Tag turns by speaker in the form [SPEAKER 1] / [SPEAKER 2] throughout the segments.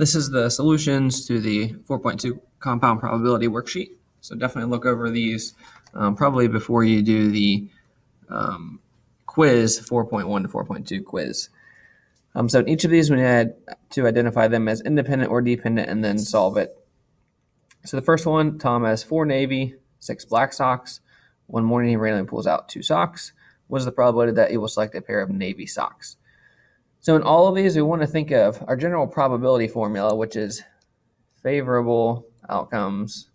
[SPEAKER 1] This is the solutions to the 4.2 compound probability worksheet. So definitely look over these probably before you do the quiz 4.1 to 4.2 quiz. So in each of these, we had to identify them as independent or dependent and then solve it. So the first one, Tom has 4 navy, 6 black socks. One morning he randomly pulls out 2 socks. What is the probability that he will select a pair of navy socks? So in all of these, we want to think of our general probability formula, which is favorable outcomes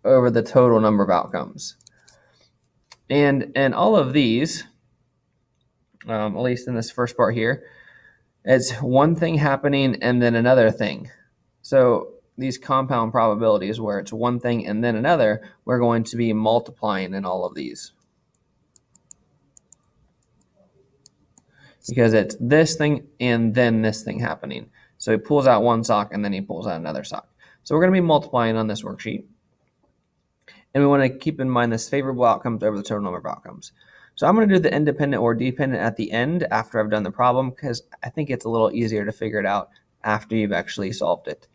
[SPEAKER 1] over the total number of outcomes. And in all of these, at least in this first part here, it's one thing happening and then another thing. So these compound probabilities where it's one thing and then another, we're going to be multiplying in all of these. Because it's this thing and then this thing happening. So he pulls out one sock and then he pulls out another sock. So we're going to be multiplying on this worksheet. And we want to keep in mind this favorable outcomes over the total number of outcomes. So I'm going to do the independent or dependent at the end after I've done the problem because I think it's a little easier to figure it out after you've actually solved it.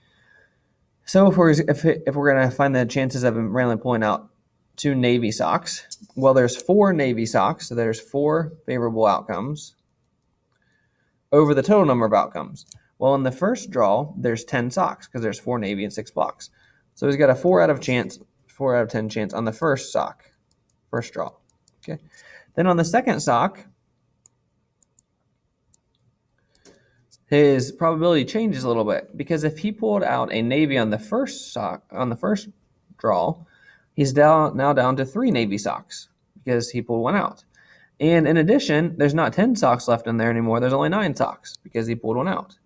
[SPEAKER 1] So if we're going to find the chances of randomly pulling out 2 navy socks, well, there's 4 navy socks, so there's 4 favorable outcomes over the total number of outcomes. Well, in the first draw, there's 10 socks because there's 4 navy and 6 blocks. So he's got a 4 out of 10 chance on the first draw. Okay. Then on the second sock, his probability changes a little bit because if he pulled out a navy on the first draw, he's now down to 3 navy socks because he pulled one out. And in addition, there's not 10 socks left in there anymore. There's only 9 socks because he pulled one out.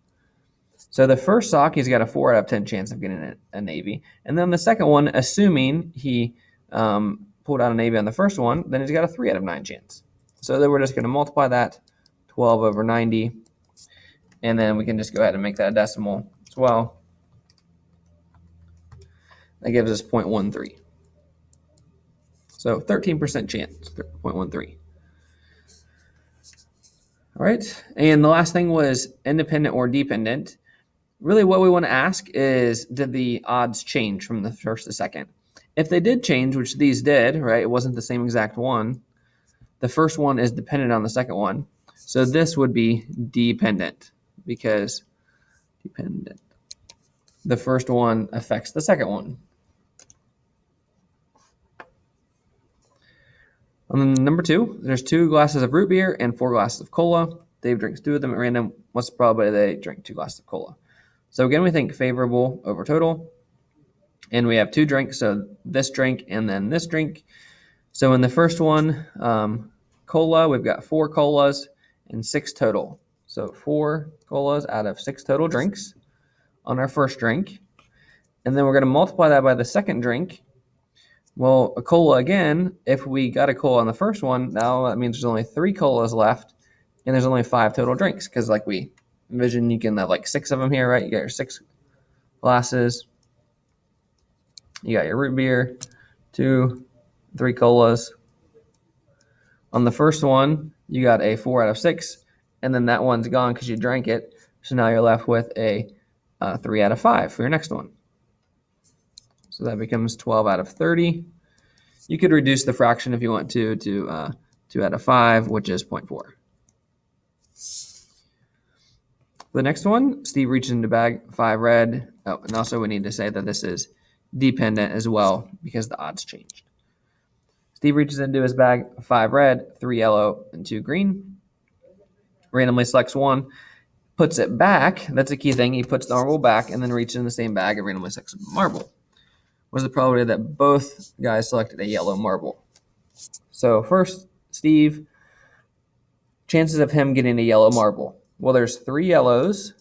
[SPEAKER 1] So the first sock, he's got a 4 out of 10 chance of getting a navy. And then the second one, assuming he pulled out a navy on the first one, then he's got a 3 out of 9 chance. So then we're just going to multiply that, 12 over 90. And then we can just go ahead and make that a decimal as well. That gives us 0.13. So 13% chance, 0.13. All right, and the last thing was independent or dependent. Really what we want to ask is, did the odds change from the first to second? If they did change, which these did, right, it wasn't the same exact one, the first one is dependent on the second one. So this would be dependent because the first one affects the second one. On number 2, there's 2 glasses of root beer and 4 glasses of cola. Dave drinks 2 of them at random. What's the probability they drink 2 glasses of cola? So again, we think favorable over total. And we have 2 drinks, so this drink and then this drink. So in the first one, cola, we've got 4 colas and 6 total. So 4 colas out of 6 total drinks on our first drink. And then we're going to multiply that by the second drink. Well, a cola again, if we got a cola on the first one, now that means there's only 3 colas left and there's only 5 total drinks because like we envision you can have like 6 of them here, right? You got your 6 glasses. You got your root beer, 2, 3 colas. On the first one, you got a 4 out of 6, and then that one's gone because you drank it. So now you're left with a 3 out of 5 for your next one. So that becomes 12 out of 30. You could reduce the fraction if you want to 2 out of 5, which is 0.4. The next one, Steve reaches into bag 5 red. Oh, and also we need to say that this is dependent as well because the odds changed. Steve reaches into his bag 5 red, 3 yellow, and 2 green. Randomly selects one, puts it back. That's a key thing. He puts the marble back and then reaches in the same bag and randomly selects a marble. Was the probability that both guys selected a yellow marble? So first, Steve, chances of him getting a yellow marble. Well, there's 3 yellows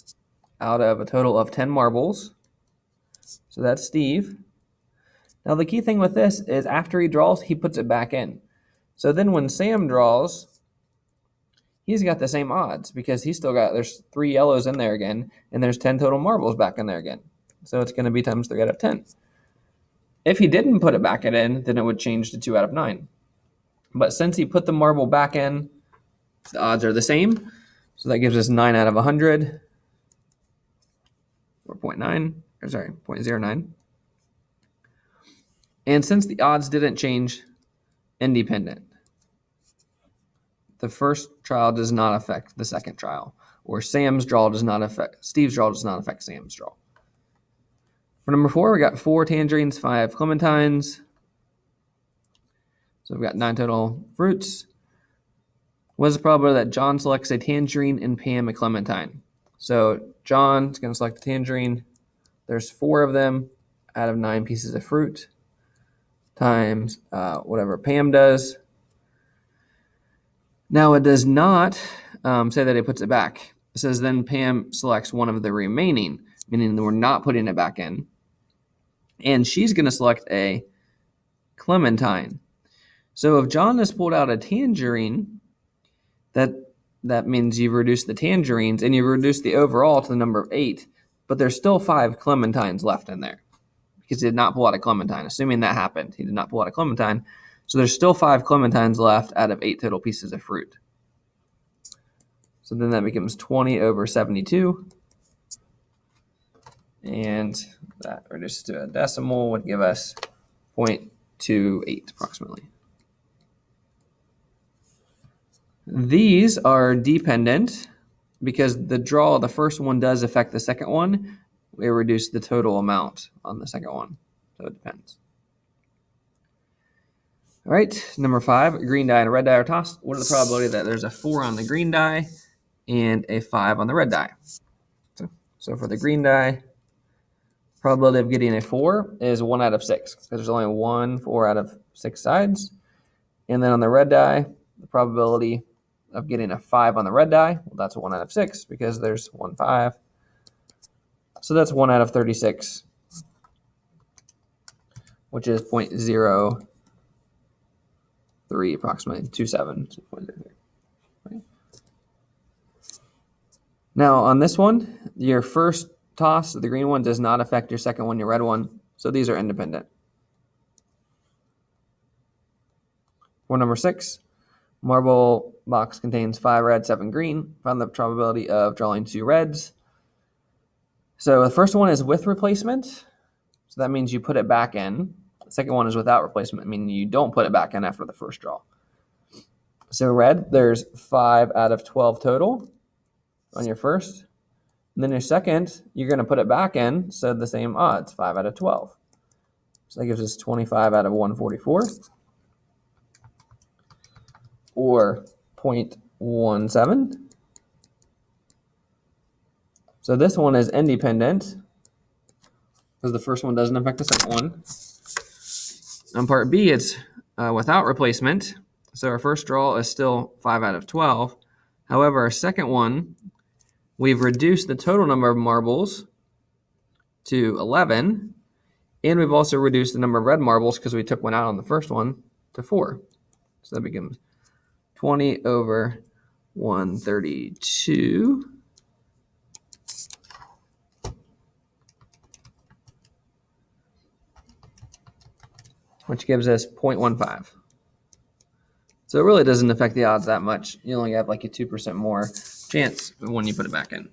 [SPEAKER 1] out of a total of 10 marbles. So that's Steve. Now the key thing with this is after he draws, he puts it back in. So then when Sam draws, he's got the same odds because there's 3 yellows in there again, and there's 10 total marbles back in there again. So it's going to be times 3 out of 10. If he didn't put it back in, then it would change to 2 out of 9. But since he put the marble back in, the odds are the same. So that gives us 9 out of 100. or 0.09. And since the odds didn't change, independent. The first trial does not affect the second trial, or Steve's draw does not affect Sam's draw. For number 4, we got 4 tangerines, 5 clementines. So we've got 9 total fruits. What is the probability that John selects a tangerine and Pam a clementine? So John's going to select a tangerine. There's 4 of them out of 9 pieces of fruit times whatever Pam does. Now, it does not say that it puts it back. It says then Pam selects one of the remaining, meaning that we're not putting it back in. And she's going to select a clementine. So if John has pulled out a tangerine, that means you've reduced the tangerines and you've reduced the overall to the number of 8, but there's still 5 clementines left in there because he did not pull out a clementine. Assuming that happened, he did not pull out a clementine. So there's still 5 clementines left out of 8 total pieces of fruit. So then that becomes 20 over 72. And that reduced to a decimal would give us 0.28 approximately. These are dependent because the draw, the first one does affect the second one. We reduce the total amount on the second one. So it depends. All right, number 5, a green die and a red die are tossed. What is the probability that there's a 4 on the green die and a 5 on the red die? So for the green die, probability of getting a 4 is 1 out of 6 because there's only 1 4 out of 6 sides. And then on the red die, the probability of getting a 5 on the red die, well, that's a 1 out of 6 because there's 1 5. So that's 1 out of 36, which is 0.03 approximately, 27. Right. Now on this one, your first toss, the green one, does not affect your second one, your red one. So these are independent. For number 6, marble box contains 5 red, 7 green. Find the probability of drawing 2 reds. So the first one is with replacement. So that means you put it back in. The second one is without replacement, meaning you don't put it back in after the first draw. So red, there's 5 out of 12 total on your first. And then your second, you're going to put it back in, so the same odds, 5 out of 12. So that gives us 25 out of 144, or 0.17. So this one is independent, because the first one doesn't affect the second one. On part B, it's without replacement. So our first draw is still 5 out of 12. However, our second one, we've reduced the total number of marbles to 11. And we've also reduced the number of red marbles because we took one out on the first one to 4. So that becomes 20 over 132. Which gives us 0.15. So it really doesn't affect the odds that much. You only have like a 2% more chance when you put it back in.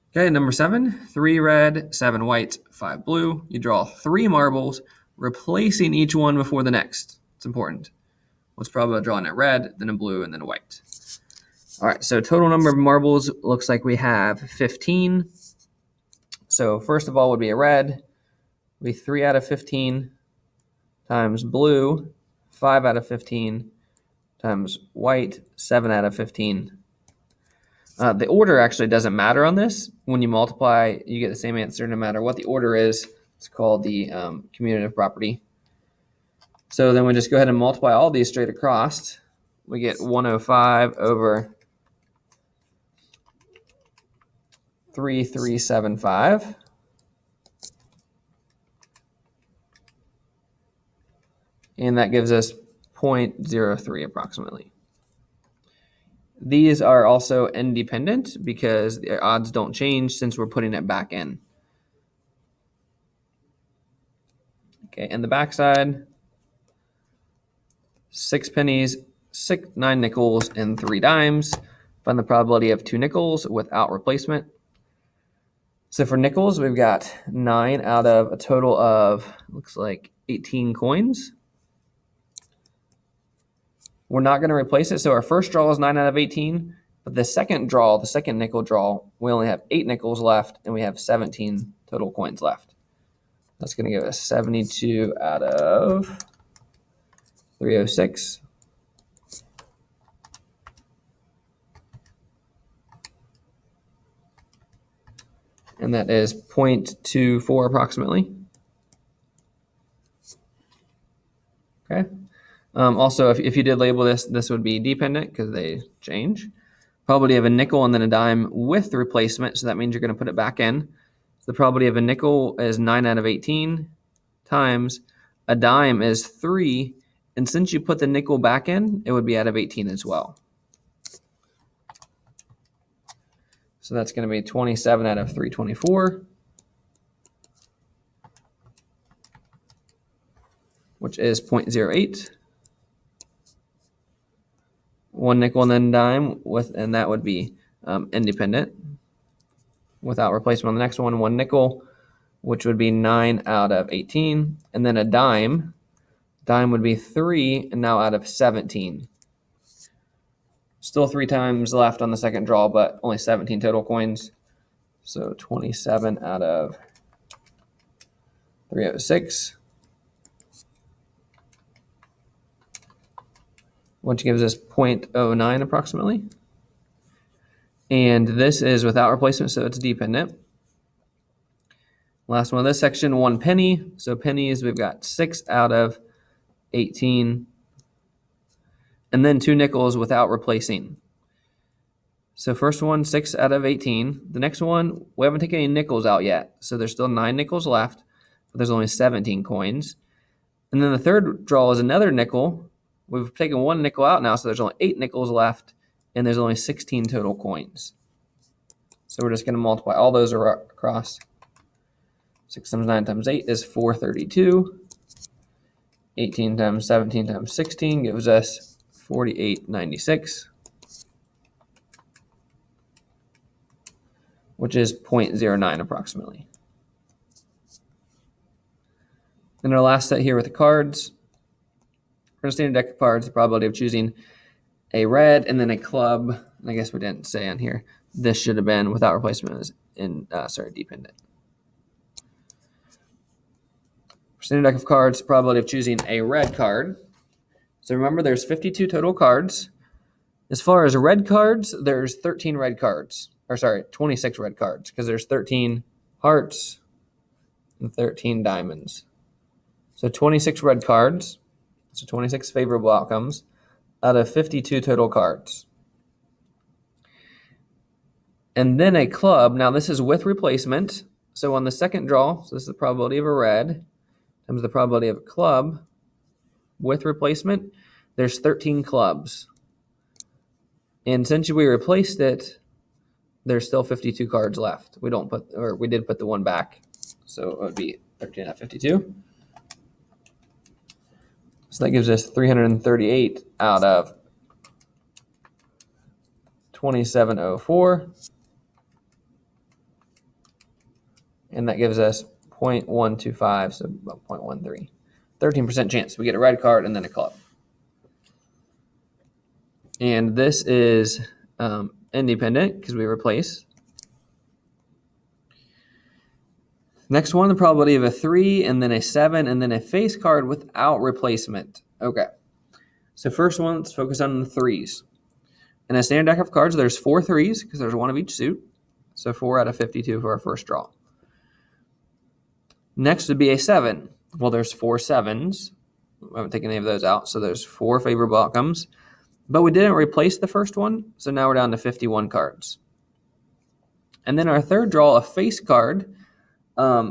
[SPEAKER 1] Okay, number 7, 3 red, 7 white, 5 blue. You draw 3 marbles, replacing each one before the next. It's important. What's probably drawing a red, then a blue, and then a white. All right, so total number of marbles looks like we have 15. So first of all would be a red. Would be 3 out of 15 times blue, 5 out of 15 times white, 7 out of 15. The order actually doesn't matter on this. When you multiply, you get the same answer no matter what the order is. It's called the commutative property. So then we just go ahead and multiply all these straight across. We get 105 over 3375. And that gives us 0.03 approximately. These are also independent because the odds don't change since we're putting it back in. Okay, and the backside, 6 pennies, 9 nickels, and 3 dimes. Find the probability of 2 nickels without replacement. So for nickels, we've got 9 out of a total of, looks like 18 coins. We're not going to replace it. So our first draw is 9 out of 18. But the second draw, the second nickel draw, we only have 8 nickels left, and we have 17 total coins left. That's going to give us 72 out of 306. And that is 0.24 approximately. Okay. Also, if you did label this, this would be dependent because they change. Probability of a nickel and then a dime with the replacement, so that means you're going to put it back in. So the probability of a nickel is 9 out of 18 times a dime is 3, and since you put the nickel back in, it would be out of 18 as well. So that's going to be 27 out of 324, which is 0.08. One nickel and then dime, and that would be independent. Without replacement on the next one nickel, which would be 9 out of 18. And then a dime. Dime would be 3, and now out of 17. Still 3 times left on the second draw, but only 17 total coins. So 27 out of 306. Which gives us 0.09 approximately. And this is without replacement, so it's dependent. Last one of this section, 1 penny. So pennies, we've got 6 out of 18. And then 2 nickels without replacing. So first one, 6 out of 18. The next one, we haven't taken any nickels out yet. So there's still 9 nickels left, but there's only 17 coins. And then the third draw is another nickel. We've taken 1 nickel out now, so there's only 8 nickels left, and there's only 16 total coins. So we're just going to multiply all those across. 6 times 9 times 8 is 432. 18 times 17 times 16 gives us 4896, which is 0.09 approximately. Then our last set here with the cards. For a standard deck of cards, the probability of choosing a red and then a club, and I guess we didn't say on here, this should have been without replacement is dependent. For standard deck of cards, the probability of choosing a red card. So remember, there's 52 total cards. As far as red cards, there's 13 red cards. 26 red cards, because there's 13 hearts and 13 diamonds. So 26 red cards, so 26 favorable outcomes out of 52 total cards. And then a club. Now this is with replacement. So on the second draw, so this is the probability of a red times the probability of a club with replacement, there's 13 clubs. And since we replaced it, there's still 52 cards left. We did put the 1 back. So it would be 13 out of 52. So that gives us 338 out of 2704. And that gives us 0.125, so about 0.13. 13% chance we get a red card and then a club. And this is independent because we replace. Next one, the probability of a 3 and then a 7 and then a face card without replacement. Okay. So first one, let's focus on the 3s. In a standard deck of cards, there's 4 3s because there's 1 of each suit. So 4 out of 52 for our first draw. Next would be a 7. Well, there's 4 7s. We haven't taken any of those out, so there's 4 favorable outcomes. But we didn't replace the first one, so now we're down to 51 cards. And then our third draw, a face card.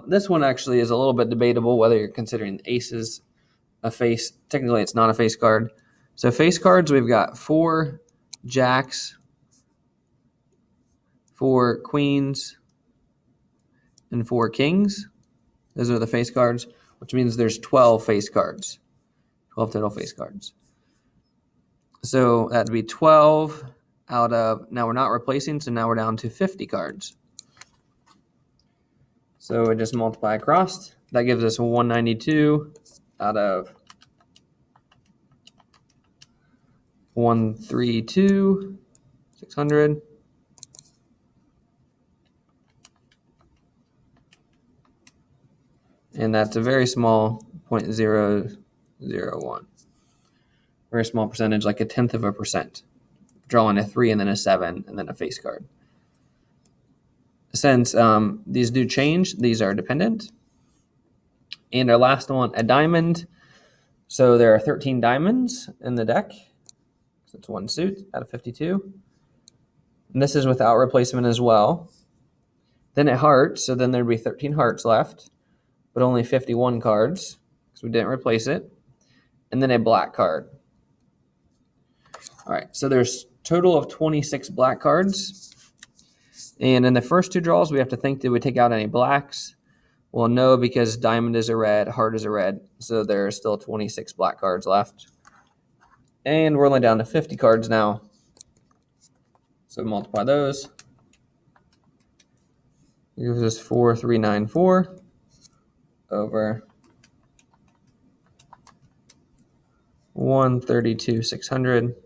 [SPEAKER 1] This one actually is a little bit debatable whether you're considering aces a face. Technically, it's not a face card. So face cards, we've got 4 jacks, 4 queens, and 4 kings. Those are the face cards, which means there's 12 face cards, 12 total face cards. So that'd be 12 out of, now we're not replacing, so now we're down to 50 cards. So we just multiply across. That gives us 192 out of 132, 600. And that's a very small 0.001. Very small percentage, like 0.1%. Drawing a 3 and then a 7 and then a face card. Since these do change, these are dependent. And our last one, a diamond. So there are 13 diamonds in the deck. So it's one suit out of 52. And this is without replacement as well. Then a heart, so then there'd be 13 hearts left, but only 51 cards because we didn't replace it. And then a black card. All right, so there's total of 26 black cards. And in the first two draws, we have to think, did we take out any blacks? Well, no, because diamond is a red, heart is a red. So there are still 26 black cards left. And we're only down to 50 cards now. So multiply those. It gives us 4394 over 132,600.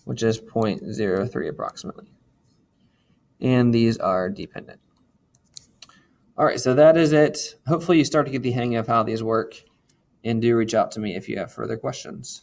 [SPEAKER 1] Which is 0.03 approximately. And these are dependent. All right, so that is it. Hopefully you start to get the hang of how these work, and do reach out to me if you have further questions.